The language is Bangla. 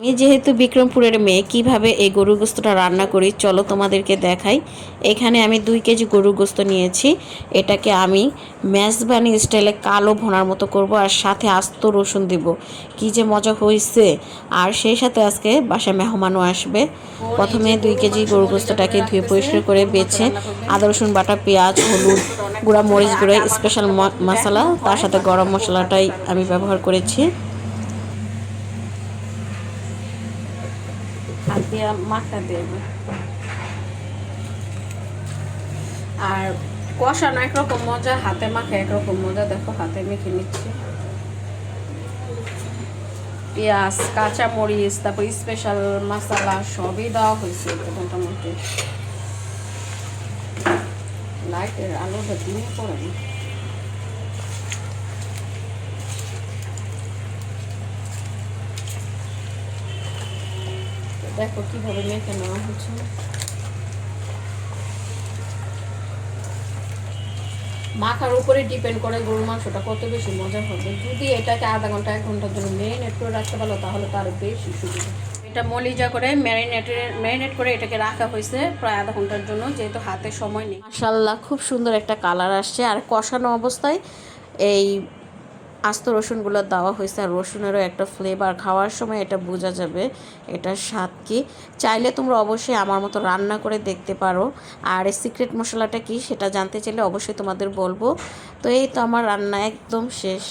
আমি যেহেতু বিক্রমপুরের মেয়ে, কিভাবে এই গরুর গোস্তটা রান্না করি চলো তোমাদেরকে দেখাই। এখানে আমি 2 কেজি গরুর গোস্ত নিয়েছি। এটাকে আমি মেজবানি স্টাইলে কালো ভোনার মতো করব, আর সাথে আস্ত রসুন দিব। কি যে মজা হয়েছে! আর সেই সাথে আজকে বাসায় মেহমানও আসবে। প্রথমে 2 কেজি গরুর গোস্তটাকে ধুয়ে পরিষ্কার করে বেছে আদা রসুন বাটা, পেঁয়াজ, হলুদ গুঁড়া, মরিচ গুঁড়া, স্পেশাল মশলা, তার সাথে গরম মশলাটাই আমি ব্যবহার করেছি। হাত দিয়ে মাখা দেবে। আর কষানো একরকম মজা, হাতে মাখা একরকম মজা। দেখো হাতে মেখে নিচ্ছি। পেঁয়াজ, কাঁচা মরিচ, তারপর স্পেশাল মশলা সবই দেওয়া হয়েছে মোটামুটি। লাইটের আলোটা দিয়ে পড়ে না। দেখো কিভাবে মেখে নেওয়া হচ্ছে। মাখার উপরে ডিপেন্ড করে গরুর মাংসটা কত বেশি মজা হবে। যদি এটাকে আধা ঘন্টা 1 ঘন্টার জন্য ম্যারিনেট করে রাখতে পারো তাহলে তার বেশি সুবিধা। এটা মলিজা করে ম্যারিনেট করে এটাকে রাখা হয়েছে প্রায় আধা ঘন্টার জন্য, যেহেতু হাতে সময় নেই। মাশাআল্লাহ, খুব সুন্দর একটা কালার আসছে। আর কষানো অবস্থায় এই আস্ত রসুনগুলো দেওয়া হয়েছে, আর রসুনেরও একটা ফ্লেভার, খাওয়ার সময় এটা বোঝা যাবে এটার স্বাদ কি। চাইলে তোমরা অবশ্যই আমার মতো রান্না করে দেখতে পারো। আর এই সিক্রেট মশলাটা কি সেটা জানতে চাইলে অবশ্যই তোমাদের বলবো। তো এই তো আমার রান্না একদম শেষ।